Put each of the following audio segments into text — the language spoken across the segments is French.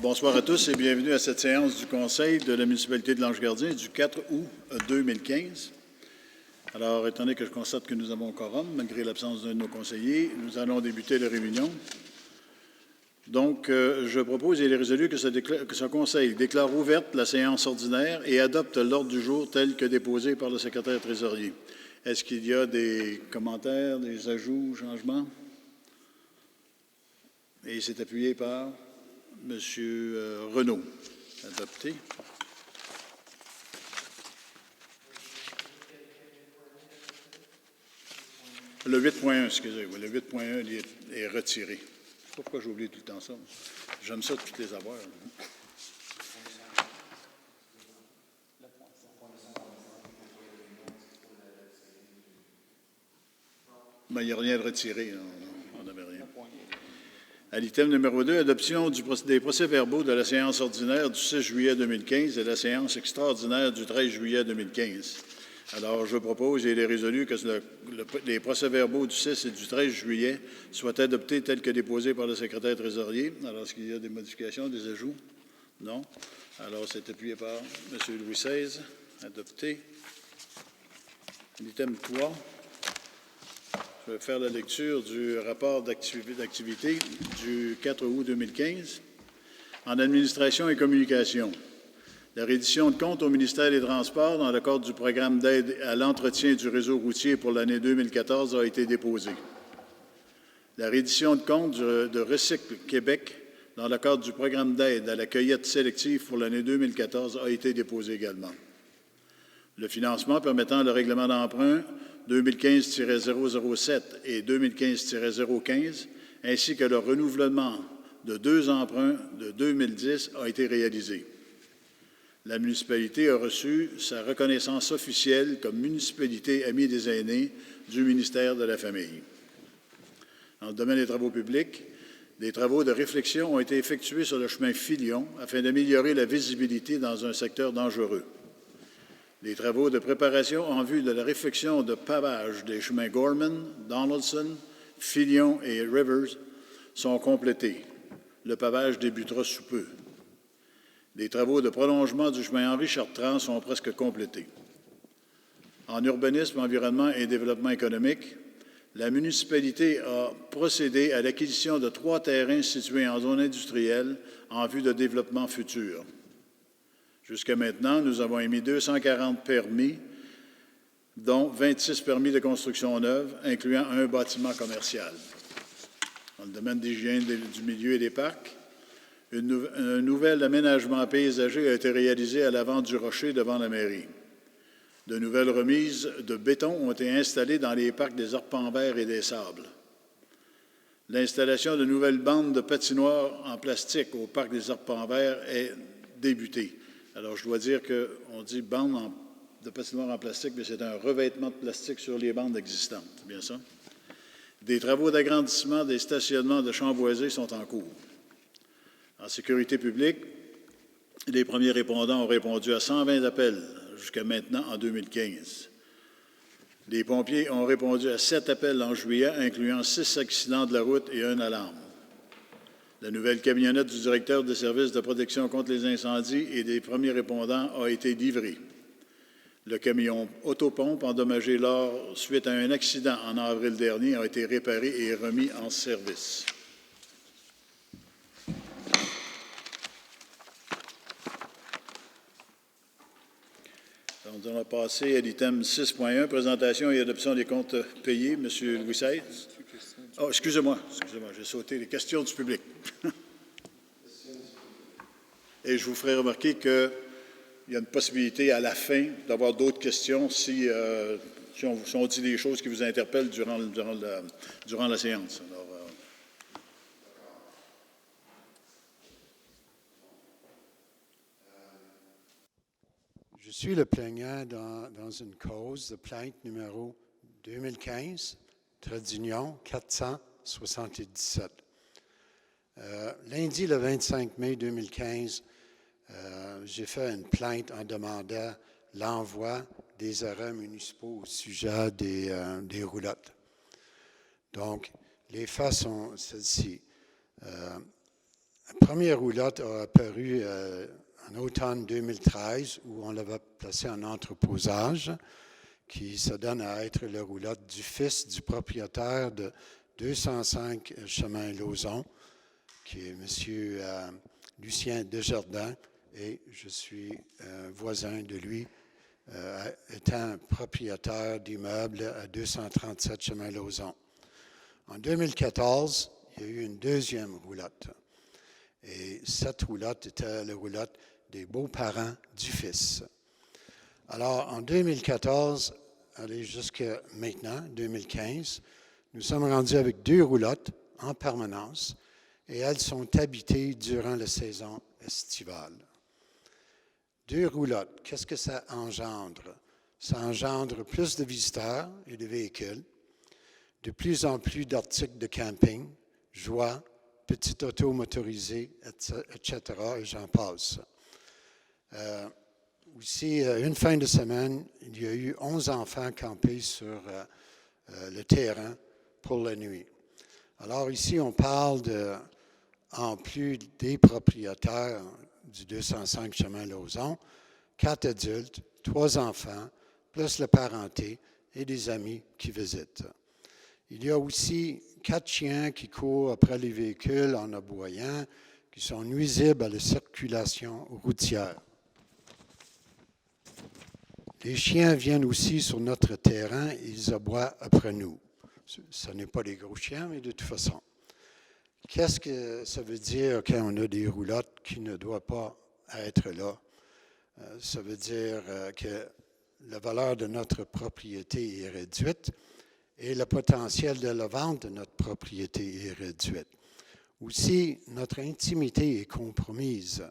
Bonsoir à tous et bienvenue à cette séance du Conseil de la municipalité de Lange-Gardien du 4 août 2015. Alors, étant donné que je constate que nous avons un quorum, malgré l'absence d'un de nos conseillers, nous allons débuter la réunion. Donc, je propose et il est résolu que ce Conseil déclare ouverte la séance ordinaire et adopte l'ordre du jour tel que déposé par le secrétaire trésorier. Est-ce qu'il y a des commentaires, des ajouts, changements? Et c'est appuyé par M. Renaud. Adopté. Le 8.1, excusez, oui, le 8.1 est retiré. Je ne sais pas pourquoi j'ai oublié tout le temps ça. J'aime ça de toutes les avoir. Mais il n'y a rien de retiré. On n'avait rien. À l'item numéro 2, adoption des procès-verbaux de la séance ordinaire du 6 juillet 2015 et de la séance extraordinaire du 13 juillet 2015. Alors, je propose, et il est résolu, que les procès-verbaux du 6 et du 13 juillet soient adoptés tels que déposés par le secrétaire trésorier. Alors, est-ce qu'il y a des modifications, des ajouts? Non. Alors, c'est appuyé par M. Louis XVI. Adopté. L'item 3. Je vais faire la lecture du rapport d'activité du 4 août 2015. En administration et communication, la reddition de comptes au ministère des Transports dans le cadre du programme d'aide à l'entretien du réseau routier pour l'année 2014 a été déposée. La reddition de comptes de Recycle Québec dans le cadre du programme d'aide à la cueillette sélective pour l'année 2014 a été déposée également. Le financement permettant le règlement d'emprunt 2015-007 et 2015-015, ainsi que le renouvellement de 2 emprunts de 2010 a été réalisé. La municipalité a reçu sa reconnaissance officielle comme municipalité amie des aînés du ministère de la Famille. Dans le domaine des travaux publics, des travaux de réflexion ont été effectués sur le chemin Filion afin d'améliorer la visibilité dans un secteur dangereux. Les travaux de préparation en vue de la réfection de pavage des chemins Gorman, Donaldson, Filion et Rivers sont complétés. Le pavage débutera sous peu. Les travaux de prolongement du chemin Henri-Chartrand sont presque complétés. En urbanisme, environnement et développement économique, la municipalité a procédé à l'acquisition de 3 terrains situés en zone industrielle en vue de développement futur. Jusqu'à maintenant, nous avons émis 240 permis, dont 26 permis de construction neuve, incluant un bâtiment commercial. Dans le domaine d'hygiène du milieu et des parcs, un nouvel aménagement paysager a été réalisé à l'avant du rocher devant la mairie. De nouvelles remises de béton ont été installées dans les parcs des Arpents verts et des Sables. L'installation de nouvelles bandes de patinoires en plastique au parc des Arpents verts est débutée. Alors, je dois dire qu'on dit bande de patinoire en plastique, mais c'est un revêtement de plastique sur les bandes existantes. C'est bien ça? Des travaux d'agrandissement des stationnements de Chamboisé sont en cours. En sécurité publique, les premiers répondants ont répondu à 120 appels jusqu'à maintenant en 2015. Les pompiers ont répondu à 7 appels en juillet, incluant 6 accidents de la route et 1 alarme. La nouvelle camionnette du directeur des services de protection contre les incendies et des premiers répondants a été livrée. Le camion autopompe endommagé suite à un accident en avril dernier a été réparé et remis en service. Nous allons passer à l'item 6.1, présentation et adoption des comptes payés. M. Louis XVI. Oh, excusez-moi, j'ai sauté les questions du public. Et je vous ferai remarquer qu'il y a une possibilité à la fin d'avoir d'autres questions si on dit des choses qui vous interpellent durant la séance. Alors, je suis le plaignant dans une cause de plainte numéro 2015, trait d'union 477. Lundi, le 25 mai 2015, j'ai fait une plainte en demandant l'envoi des arrêts municipaux au sujet des roulottes. Donc, les faits sont celles-ci. La première roulotte a apparu en automne 2013, où on l'avait placée en entreposage, qui se donne à être la roulotte du fils du propriétaire de 205 chemin Lauzon, qui est M. Lucien Desjardins, et je suis voisin de lui, étant propriétaire d'immeubles à 237 chemin Lauzon. En 2014, il y a eu une deuxième roulotte. Et cette roulotte était la roulotte des beaux-parents du fils. Alors, en 2014, allez jusqu'à maintenant, 2015, nous sommes rendus avec 2 roulottes en permanence et elles sont habitées durant la saison estivale. 2 roulottes, qu'est-ce que ça engendre? Ça engendre plus de visiteurs et de véhicules, de plus en plus d'articles de camping, joie, petites autos motorisées, etc., et j'en passe. Aussi, une fin de semaine, il y a eu 11 enfants campés sur le terrain pour la nuit. Alors ici, on parle en plus des propriétaires du 205 chemin Lauzon, 4 adultes, 3 enfants, plus la parenté et des amis qui visitent. Il y a aussi 4 chiens qui courent après les véhicules en aboyant, qui sont nuisibles à la circulation routière. Les chiens viennent aussi sur notre terrain et ils aboient après nous. Ce n'est pas des gros chiens, mais de toute façon. Qu'est-ce que ça veut dire quand on a des roulottes qui ne doivent pas être là? Ça veut dire que la valeur de notre propriété est réduite et le potentiel de la vente de notre propriété est réduite. Aussi, notre intimité est compromise.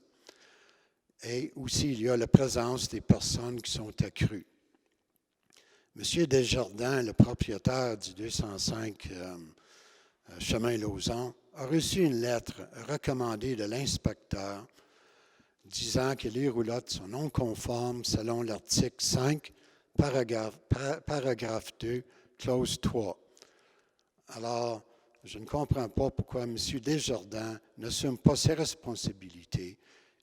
Et aussi, il y a la présence des personnes qui sont accrues. M. Desjardins, le propriétaire du 205 chemin Lauzon, a reçu une lettre recommandée de l'inspecteur disant que les roulottes sont non conformes selon l'article 5, paragraphe 2, clause 3. Alors, je ne comprends pas pourquoi M. Desjardins n'assume pas ses responsabilités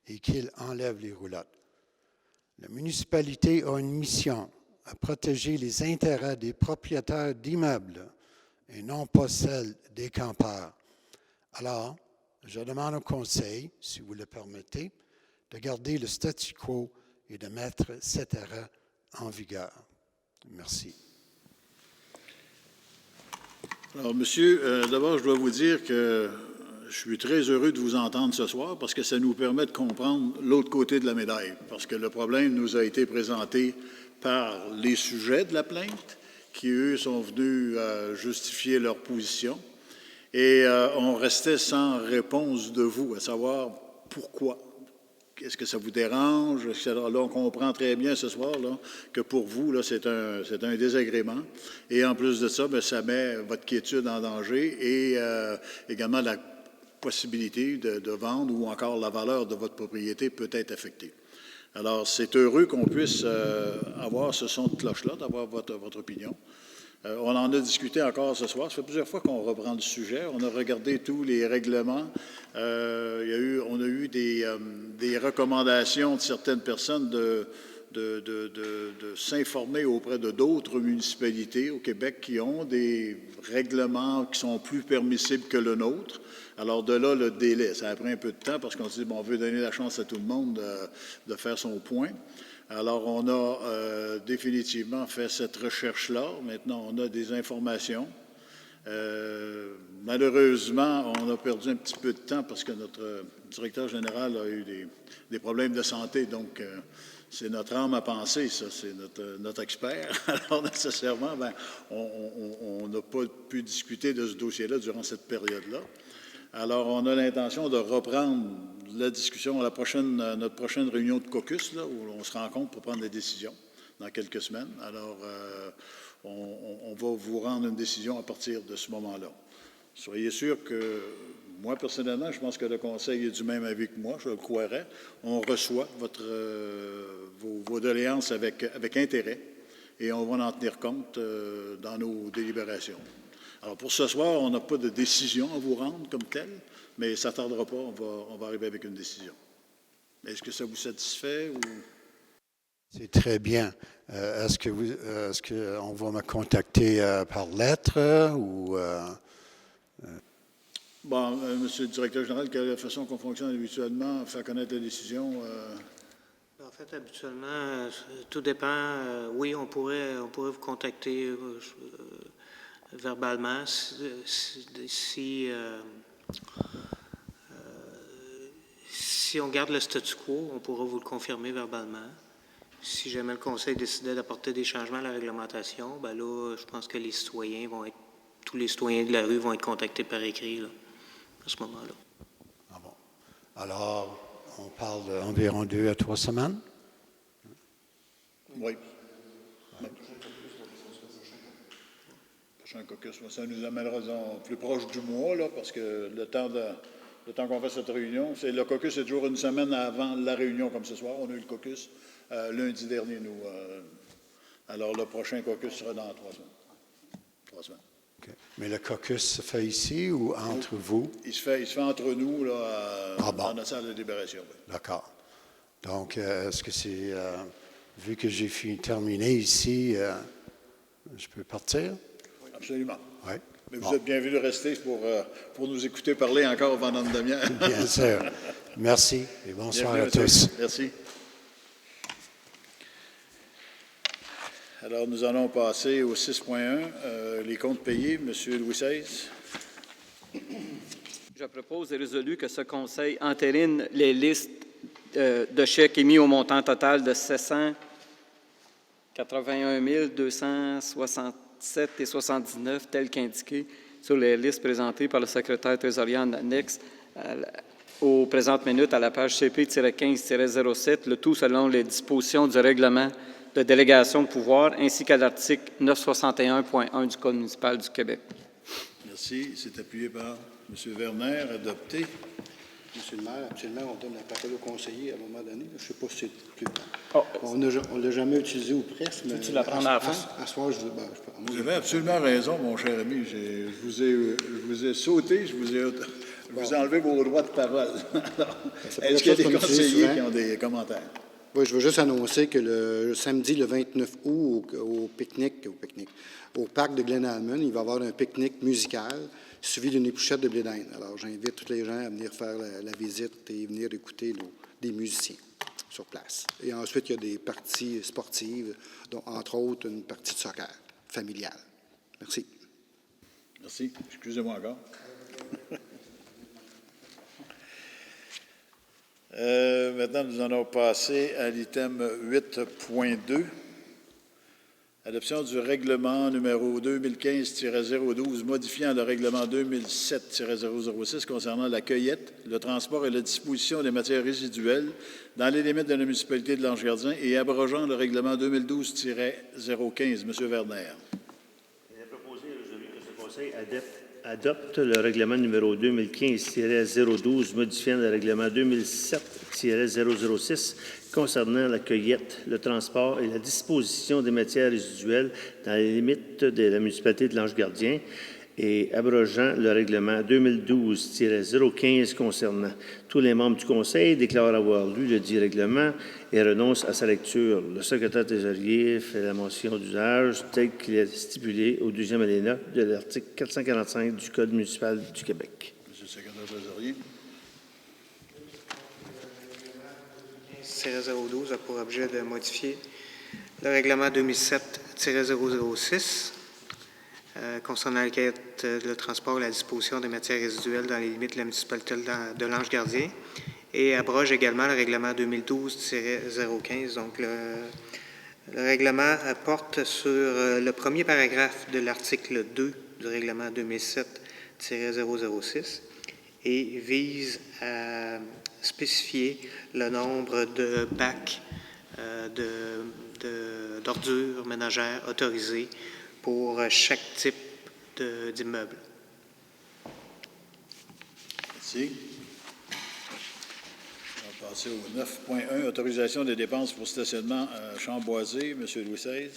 et qu'il enlève les roulottes. La municipalité a une mission à protéger les intérêts des propriétaires d'immeubles et non pas celle des campeurs. Alors, je demande au Conseil, si vous le permettez, de garder le statu quo et de mettre cet arrêt en vigueur. Merci. Alors, monsieur, d'abord, je dois vous dire que je suis très heureux de vous entendre ce soir parce que ça nous permet de comprendre l'autre côté de la médaille. Parce que le problème nous a été présenté par les sujets de la plainte qui, eux, sont venus justifier leur position. Et on restait sans réponse de vous, à savoir pourquoi. Est-ce que ça vous dérange? Là, on comprend très bien ce soir là, que pour vous, là, c'est un désagrément. Et en plus de ça, bien, ça met votre quiétude en danger et également la possibilité de vendre ou encore la valeur de votre propriété peut être affectée. Alors, c'est heureux qu'on puisse avoir ce son de cloche-là, d'avoir votre opinion. On en a discuté encore ce soir. Ça fait plusieurs fois qu'on reprend le sujet. On a regardé tous les règlements. On a eu des recommandations de certaines personnes de s'informer auprès de d'autres municipalités au Québec qui ont des règlements qui sont plus permissibles que le nôtre. Alors, de là, le délai. Ça a pris un peu de temps parce qu'on s'est dit, bon, on veut donner la chance à tout le monde de faire son point. Alors, on a définitivement fait cette recherche-là. Maintenant, on a des informations. Malheureusement, on a perdu un petit peu de temps parce que notre directeur général a eu des problèmes de santé. Donc, c'est notre âme à penser, ça. C'est notre expert. Alors, nécessairement, bien, on n'a pas pu discuter de ce dossier-là durant cette période-là. Alors, on a l'intention de reprendre la discussion à notre prochaine réunion de caucus, là, où on se rencontre pour prendre des décisions dans quelques semaines. Alors, on va vous rendre une décision à partir de ce moment-là. Soyez sûr que, moi, personnellement, je pense que le Conseil est du même avis que moi, je le croirais. On reçoit vos doléances avec intérêt et on va en tenir compte dans nos délibérations. Alors, pour ce soir, on n'a pas de décision à vous rendre comme telle. Mais ça ne tardera pas, on va arriver avec une décision. Est-ce que ça vous satisfait ou... C'est très bien. Est-ce qu'on va me contacter par lettre ou... Bon, Monsieur le directeur général, quelle est la façon qu'on fonctionne habituellement, faire connaître la décision? En fait, habituellement, tout dépend. Oui, on pourrait vous contacter verbalement. Si on garde le statu quo, on pourra vous le confirmer verbalement. Si jamais le Conseil décidait d'apporter des changements à la réglementation, ben là, je pense que tous les citoyens de la rue vont être contactés par écrit là, à ce moment-là. Ah bon. Alors, on parle d'environ 2 à 3 semaines? Oui. Prochain caucus, ça nous amènera plus proche du mois, là, parce que le temps qu'on fait cette réunion, le caucus est toujours une semaine avant la réunion, comme ce soir. On a eu le caucus lundi dernier, nous. Alors, le prochain caucus sera dans 3 semaines. 3 semaines. Okay. Mais le caucus se fait ici ou entre vous? Il se fait entre nous, là, bon. dans notre salle de délibération. Oui. D'accord. Donc, est-ce que c'est... vu que j'ai terminé ici, je peux partir? Oui. Absolument. Oui. Mais vous êtes bienvenus de rester pour nous écouter parler encore pendant une demi-heure. Bien sûr. Merci et bonsoir à tous. Merci. Alors, nous allons passer au 6.1, les comptes payés. Monsieur Louis XVI. Je propose et résolu que ce Conseil entérine les listes de chèques émis au montant total de 781 267,79 tels qu'indiqués sur les listes présentées par le secrétaire trésorier en annexe aux présentes minutes à la page CP-15-07, le tout selon les dispositions du règlement de délégation de pouvoir ainsi qu'à l'article 961.1 du Code municipal du Québec. Merci. C'est appuyé par M. Werner, adopté. Monsieur le maire, actuellement, on donne la parole au conseiller à un moment donné. Je ne sais pas si c'est plus... On ne l'a jamais utilisé ou presque, mais... Tu la prends à la fin? À ce soir, Vous avez absolument raison, mon cher ami. Je vous ai sauté, je vous ai enlevé vos droits de parole. Est-ce qu'il y a des conseillers qui ont des commentaires? Oui, je veux juste annoncer que le samedi, le 29 août, au parc de Glenalmond, il va y avoir un pique-nique musical suivi d'une épluchette de blé d'Inde. Alors, j'invite tous les gens à venir faire la visite et venir écouter des musiciens sur place. Et ensuite, il y a des parties sportives, dont, entre autres, une partie de soccer familiale. Merci. Merci. Excusez-moi encore. Maintenant, nous allons passer à l'item 8.2. Adoption du règlement numéro 2015-012 modifiant le règlement 2007-006 concernant la cueillette, le transport et la disposition des matières résiduelles dans les limites de la municipalité de Lange-Gardien et abrogeant le règlement 2012-015. Monsieur Werner. Il est proposé et résolu que ce Conseil adopte le règlement numéro 2015-012 modifiant le règlement 2007-006 concernant la cueillette, le transport et la disposition des matières résiduelles dans les limites de la municipalité de Lange-Gardien et abrogeant le règlement 2012-015 concernant. Tous les membres du Conseil déclarent avoir lu le dit règlement et renoncent à sa lecture. Le secrétaire trésorier fait la mention d'usage tel qu'il est stipulé au 2e alinéa de l'article 445 du Code municipal du Québec. Monsieur le secrétaire trésorier. 012 a pour objet de modifier le règlement 2007-006 concernant la cueillette, le transport et la disposition des matières résiduelles dans les limites de la municipalité de Lange-Gardien et abroge également le règlement 2012-015. Donc, le règlement porte sur le premier paragraphe de l'article 2 du règlement 2007-006 et vise à spécifier le nombre de bacs d'ordures ménagères autorisés pour chaque type d'immeuble. Merci. On va passer au 9.1, autorisation des dépenses pour stationnement à Chamboisé. Monsieur Louis XVI.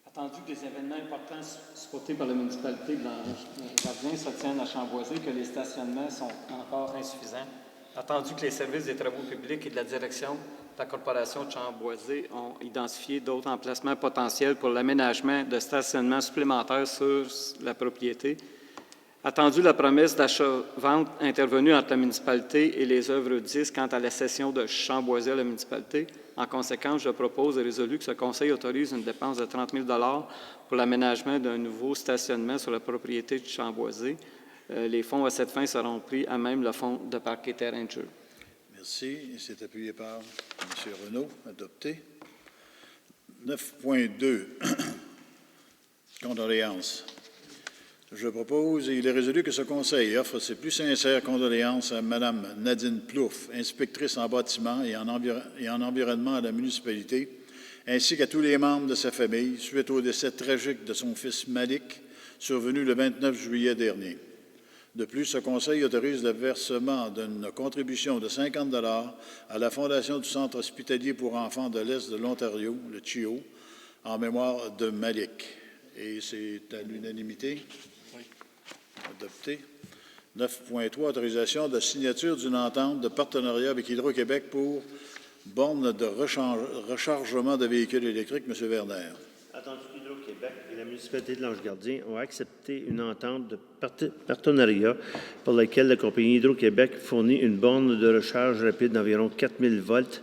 Attendu que les événements importants supportés par la municipalité de Lange-Gardien se tiennent à Chamboisé que les stationnements sont encore insuffisants, attendu que les services des travaux publics et de la direction de la Corporation de Chamboisé ont identifié d'autres emplacements potentiels pour l'aménagement de stationnements supplémentaires sur la propriété. Attendu la promesse d'achat-vente intervenue entre la municipalité et les œuvres 10 quant à la cession de Chamboisé à la municipalité, en conséquence, je propose et résolu que ce conseil autorise une dépense de 30 000 pour l'aménagement d'un nouveau stationnement sur la propriété de Chamboisé. Les fonds à cette fin seront pris à même le fonds de parc et terrain de jeu. Merci. C'est appuyé par M. Renaud. Adopté. 9.2. Condoléances. Je propose et il est résolu que ce conseil offre ses plus sincères condoléances à Mme Nadine Plouffe, inspectrice en bâtiment et en environnement à la municipalité, ainsi qu'à tous les membres de sa famille, suite au décès tragique de son fils Malik, survenu le 29 juillet dernier. De plus, ce conseil autorise le versement d'une contribution de 50 $ à la Fondation du Centre hospitalier pour enfants de l'Est de l'Ontario, le CHIO, en mémoire de Malik. Et c'est à l'unanimité. Adopté. 9.3, autorisation de signature d'une entente de partenariat avec Hydro-Québec pour bornes de rechargement de véhicules électriques. M. Werner. Attendu qu'Hydro-Québec et la municipalité de Lange-Gardien ont accepté une entente de partenariat pour laquelle la compagnie Hydro-Québec fournit une borne de recharge rapide d'environ 4000 volts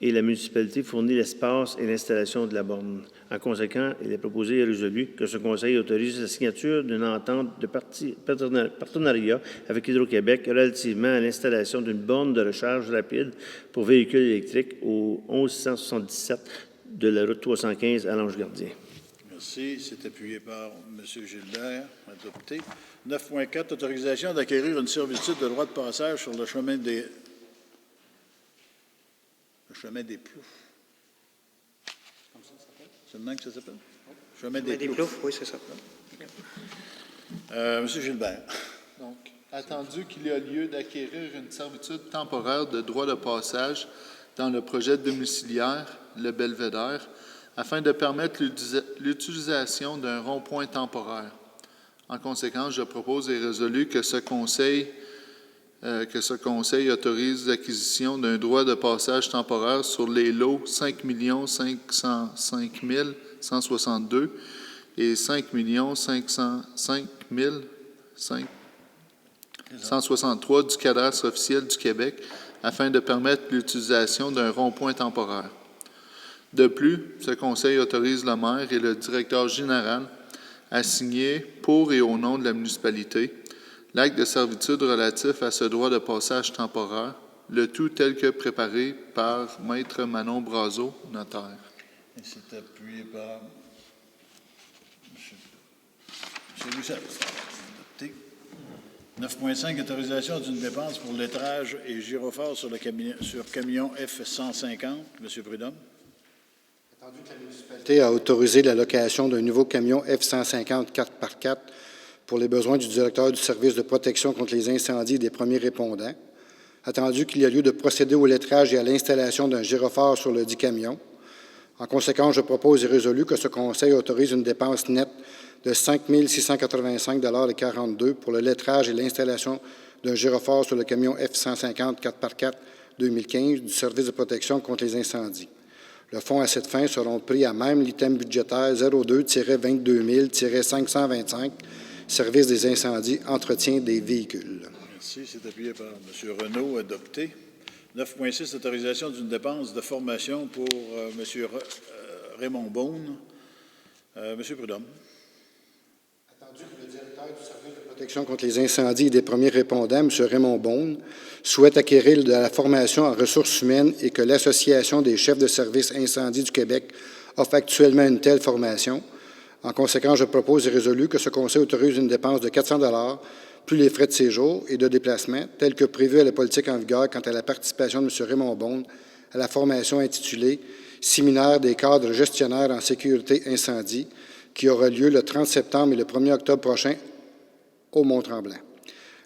et la municipalité fournit l'espace et l'installation de la borne. En conséquent, il est proposé et résolu que ce conseil autorise la signature d'une entente de partenariat avec Hydro-Québec relativement à l'installation d'une borne de recharge rapide pour véhicules électriques au 1177 de la route 315 à Lange-Gardien. Merci. C'est appuyé par M. Gilbert. Adopté. 9.4, autorisation d'acquérir une servitude de droit de passage sur le chemin des Plouffe. C'est le nom que ça s'appelle? Chemin des Plouffe. Oui, c'est ça. M. Gilbert. Donc, attendu qu'il y a lieu d'acquérir une servitude temporaire de droit de passage dans le projet domiciliaire, le Belvédère, afin de permettre l'utilisation d'un rond-point temporaire. En conséquence, je propose et résolu que ce conseil autorise l'acquisition d'un droit de passage temporaire sur les lots 5 505 162 et 5 505 163 du cadastre officiel du Québec afin de permettre l'utilisation d'un rond-point temporaire. De plus, ce conseil autorise le maire et le directeur général à signer pour et au nom de la municipalité l'acte de servitude relatif à ce droit de passage temporaire, le tout tel que préparé par Maître Manon Brazeau, notaire. Et c'est appuyé par M. Roussel. Adopté. 9.5, autorisation d'une dépense pour lettrage et gyrophare sur camion F-150. M. Prudhomme. Attendu que la municipalité a autorisé la location d'un nouveau camion F-150 4x4 pour les besoins du directeur du service de protection contre les incendies et des premiers répondants. Attendu qu'il y a lieu de procéder au lettrage et à l'installation d'un gyrophare sur le dit camion. En conséquence, je propose et résolu que ce conseil autorise une dépense nette de 5 685 $ et 42 pour le lettrage et l'installation d'un gyrophare sur le camion F-150 4x4 2015 du service de protection contre les incendies. Le fonds à cette fin seront pris à même l'item budgétaire 02-22 000-525, service des incendies, entretien des véhicules. Merci. C'est appuyé par M. Renaud. Adopté. 9.6, autorisation d'une dépense de formation pour M. Raymond Beaune. M. Prudhomme. Attendu que le directeur du service de protection contre les incendies et des premiers répondants, M. Raymond Beaune, souhaite acquérir de la formation en ressources humaines et que l'Association des chefs de service incendie du Québec offre actuellement une telle formation. En conséquence, je propose et résolu que ce conseil autorise une dépense de 400 $ plus les frais de séjour et de déplacement, tels que prévu à la politique en vigueur quant à la participation de M. Raymond Beaune à la formation intitulée « Séminaire des cadres gestionnaires en sécurité incendie » qui aura lieu le 30 septembre et le 1er octobre prochain au Mont-Tremblant.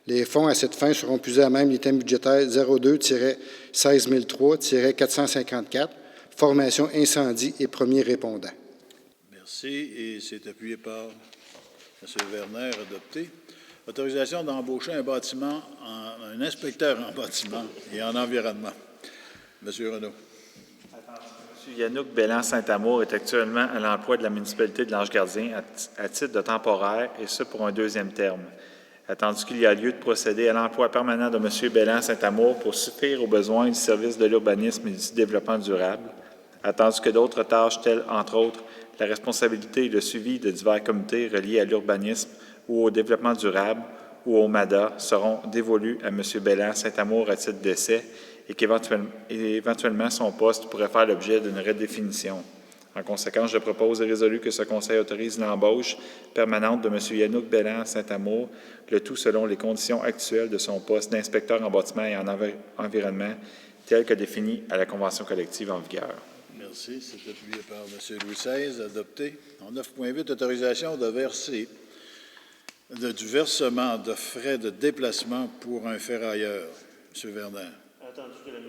Les fonds à cette fin seront puisés à même l'item budgétaire 02-16003-454, formation incendie et premiers répondants. Merci. Et c'est appuyé par M. Werner, adopté. Autorisation d'embaucher un inspecteur en bâtiment et en environnement. M. Renaud. M. Yannouk Belland-Saint-Amour est actuellement à l'emploi de la municipalité de l'Ange-Gardien à titre de temporaire, et ce pour un deuxième terme. Attendu qu'il y a lieu de procéder à l'emploi permanent de M. Belland-Saint-Amour pour suffire aux besoins du service de l'urbanisme et du développement durable, attendu que d'autres tâches telles, entre autres, la responsabilité et le suivi de divers comités reliés à l'urbanisme ou au développement durable ou au MADA seront dévolus à M. Belland-Saint-Amour à titre d'essai et qu'éventuellement son poste pourrait faire l'objet d'une redéfinition. En conséquence, je propose et résolu que ce Conseil autorise l'embauche permanente de M. Yannouk Belland-Saint-Amour, le tout selon les conditions actuelles de son poste d'inspecteur en bâtiment et en environnement, tel que défini à la Convention collective en vigueur. Merci. C'est appuyé par M. Louis XVI, adopté. En 9.8, autorisation de verser du versement de frais de déplacement pour un ferrailleur. M. Werner. Attendu que la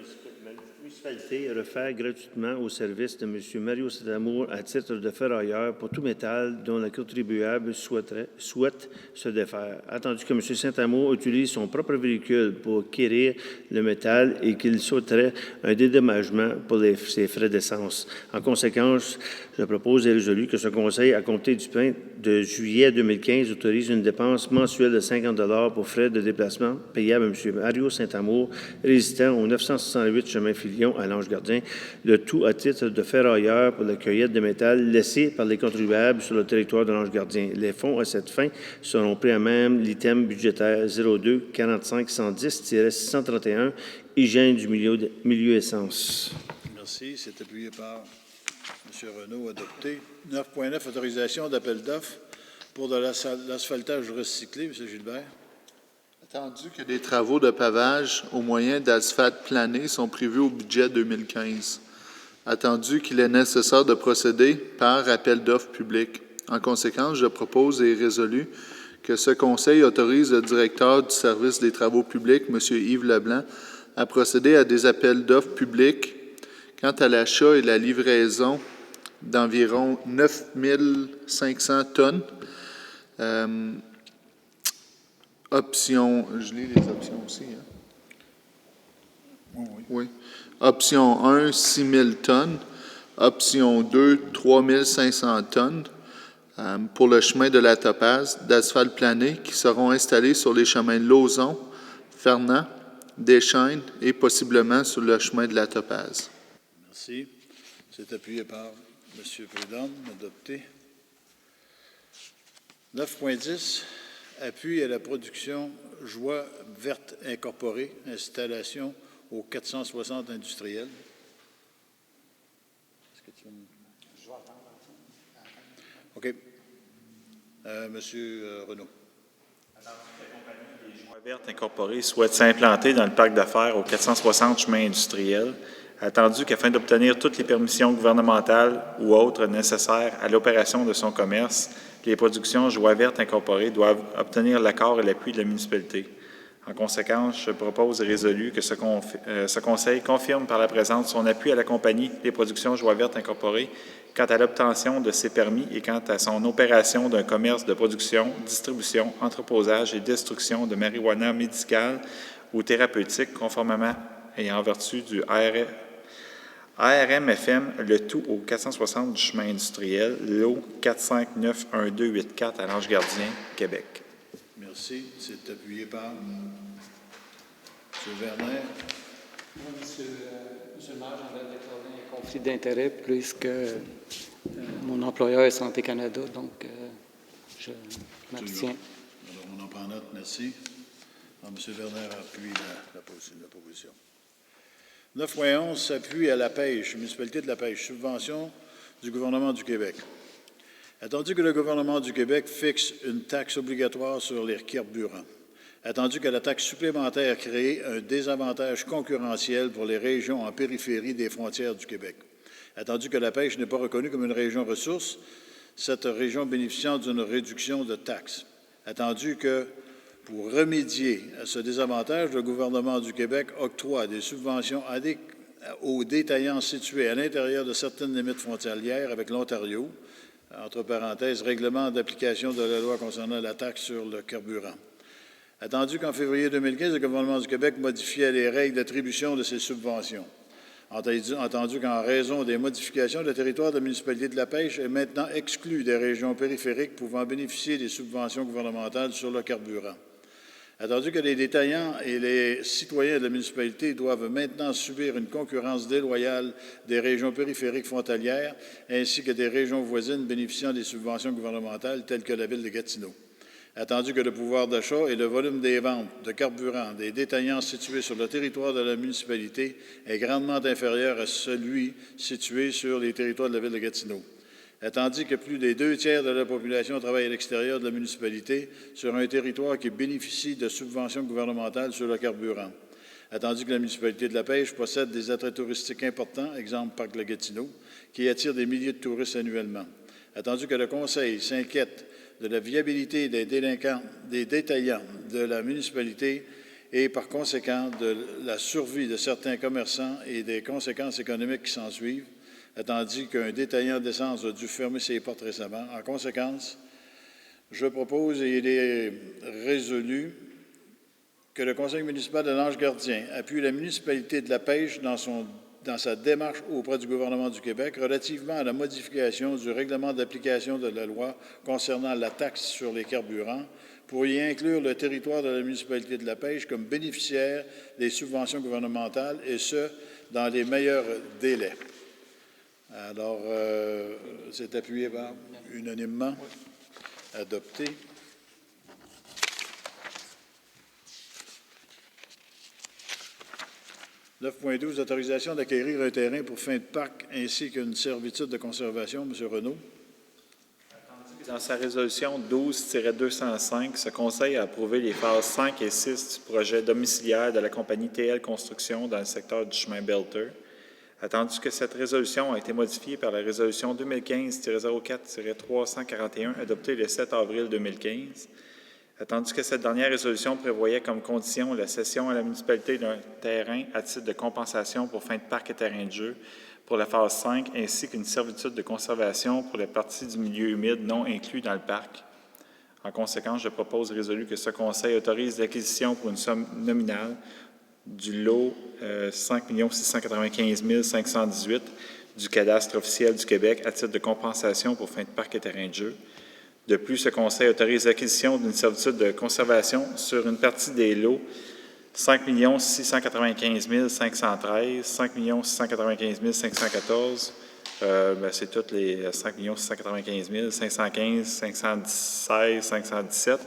municipalité refaire gratuitement au service de M. Mario Saint-Amour à titre de ferrailleur pour tout métal dont le contribuable souhaite se défaire. Attendu que M. Saint-Amour utilise son propre véhicule pour acquérir le métal et qu'il souhaiterait un dédommagement pour ses frais d'essence. En conséquence, je propose et résolu que ce Conseil, à compter du 1er de juillet 2015, autorise une dépense mensuelle de 50 $ pour frais de déplacement payables à M. Mario Saint-Amour, résidant au 968 chemin Filion à l'Ange-Gardien, le tout à titre de ferrailleur pour la cueillette de métal laissé par les contribuables sur le territoire de l'Ange-Gardien. Les fonds à cette fin seront pris à même l'item budgétaire 02 45 110 631 hygiène du milieu essence. Merci. C'est appuyé par M. Renaud, adopté. 9.9, autorisation d'appel d'offres pour de l'asphaltage recyclé. M. Gilbert. Attendu que des travaux de pavage au moyen d'asphalte plané sont prévus au budget 2015. Attendu qu'il est nécessaire de procéder par appel d'offres public. En conséquence, je propose et résolu que ce Conseil autorise le directeur du service des travaux publics, M. Yves Leblanc, à procéder à des appels d'offres publics quant à l'achat et la livraison d'environ 9 500 tonnes. Option, je lis les options aussi. Hein? Oui. Option 1, 6 000 tonnes. Option 2, 3 500 tonnes pour le chemin de la Topaze, d'asphalte plané, qui seront installés sur les chemins de Lauson, Fernand, Deschênes et possiblement sur le chemin de la Topaze. Merci. C'est appuyé par M. Prudhomme, adopté. 9.10. Appui à la production Joie verte incorporée, installation aux 460 industriels. Est-ce que tu veux... OK. Monsieur Renaud. La compagnie des Joies vertes incorporées souhaite s'implanter dans le parc d'affaires aux 460 chemins industriels, attendu qu'afin d'obtenir toutes les permissions gouvernementales ou autres nécessaires à l'opération de son commerce, les productions Joies vertes incorporées doivent obtenir l'accord et l'appui de la municipalité. En conséquence, je propose et résolu que ce Conseil confirme par la présente son appui à la compagnie des productions Joies vertes incorporées quant à l'obtention de ses permis et quant à son opération d'un commerce de production, distribution, entreposage et destruction de marijuana médicale ou thérapeutique conformément et en vertu du ARM-FM, le tout au 460 du chemin industriel, lot 4591284 à l'Ange-Gardien, Québec. Merci. C'est appuyé par M. Werner. Monsieur le maire, j'aimerais déclarer un conflit d'intérêts puisque mon employeur est Santé Canada, donc je m'abstiens. Alors, on en prend note. Merci. Alors, M. Werner appuie la proposition. 9.11, s'appuie à la pêche, municipalité de la pêche, subvention du gouvernement du Québec. Attendu que le gouvernement du Québec fixe une taxe obligatoire sur les carburants, attendu que la taxe supplémentaire crée un désavantage concurrentiel pour les régions en périphérie des frontières du Québec, attendu que la pêche n'est pas reconnue comme une région ressource, cette région bénéficiant d'une réduction de taxes, attendu que pour remédier à ce désavantage, le gouvernement du Québec octroie des subventions aux détaillants situés à l'intérieur de certaines limites frontalières avec l'Ontario, entre parenthèses, règlement d'application de la loi concernant la taxe sur le carburant. Attendu qu'en février 2015, le gouvernement du Québec modifiait les règles d'attribution de ces subventions. Entendu qu'en raison des modifications, le territoire de la municipalité de La Pêche est maintenant exclu des régions périphériques pouvant bénéficier des subventions gouvernementales sur le carburant. Attendu que les détaillants et les citoyens de la municipalité doivent maintenant subir une concurrence déloyale des régions périphériques frontalières ainsi que des régions voisines bénéficiant des subventions gouvernementales telles que la ville de Gatineau. Attendu que le pouvoir d'achat et le volume des ventes de carburant des détaillants situés sur le territoire de la municipalité est grandement inférieur à celui situé sur les territoires de la ville de Gatineau. Attendu que plus des 2 tiers de la population travaille à l'extérieur de la municipalité sur un territoire qui bénéficie de subventions gouvernementales sur le carburant. Attendu que la municipalité de La Pêche possède des attraits touristiques importants, exemple Parc de Gatineau, qui attire des milliers de touristes annuellement. Attendu que le Conseil s'inquiète de la viabilité des détaillants de la municipalité et, par conséquent, de la survie de certains commerçants et des conséquences économiques qui s'ensuivent, attendu qu'un détaillant d'essence a dû fermer ses portes récemment. En conséquence, je propose, et il est résolu, que le Conseil municipal de l'Ange-Gardien appuie la municipalité de La Pêche dans sa démarche auprès du gouvernement du Québec relativement à la modification du règlement d'application de la loi concernant la taxe sur les carburants pour y inclure le territoire de la municipalité de La Pêche comme bénéficiaire des subventions gouvernementales, et ce, dans les meilleurs délais. Alors, c'est appuyé par unanimement, adopté. « 9.12 Autorisation d'acquérir un terrain pour fin de parc ainsi qu'une servitude de conservation. M. Renaud. Dans sa résolution 12-205, ce Conseil a approuvé les phases 5 et 6 du projet domiciliaire de la compagnie TL Construction dans le secteur du chemin Belter. Attendu que cette résolution a été modifiée par la résolution 2015-04-341 adoptée le 7 avril 2015. Attendu que cette dernière résolution prévoyait comme condition la cession à la municipalité d'un terrain à titre de compensation pour fin de parc et terrain de jeu pour la phase 5, ainsi qu'une servitude de conservation pour les parties du milieu humide non inclus dans le parc. En conséquence, je propose résolu que ce Conseil autorise l'acquisition pour une somme nominale du lot 5 695 518 du cadastre officiel du Québec à titre de compensation pour fin de parc et terrain de jeu. De plus, ce Conseil autorise l'acquisition d'une servitude de conservation sur une partie des lots 5 695 513, 5 695 514, c'est toutes les 5 695 515, 516, 517,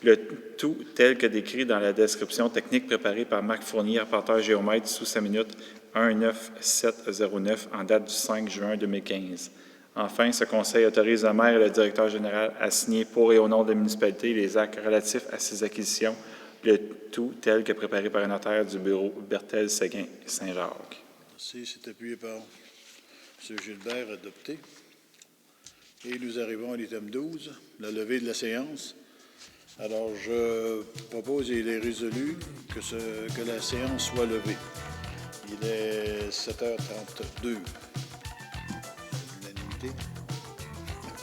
le tout tel que décrit dans la description technique préparée par Marc Fournier, rapporteur géomètre, sous sa minute 19709 en date du 5 juin 2015. Enfin, ce Conseil autorise le maire et le directeur général à signer pour et au nom de la municipalité les actes relatifs à ces acquisitions, le tout tel que préparé par un notaire du bureau Berthel-Séguin Saint-Jacques. Merci. C'est appuyé par M. Gilbert, adopté. Et nous arrivons à l'item 12, la levée de la séance. Alors, je propose, et il est résolu, que la séance soit levée. Il est 7h32.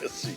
Merci.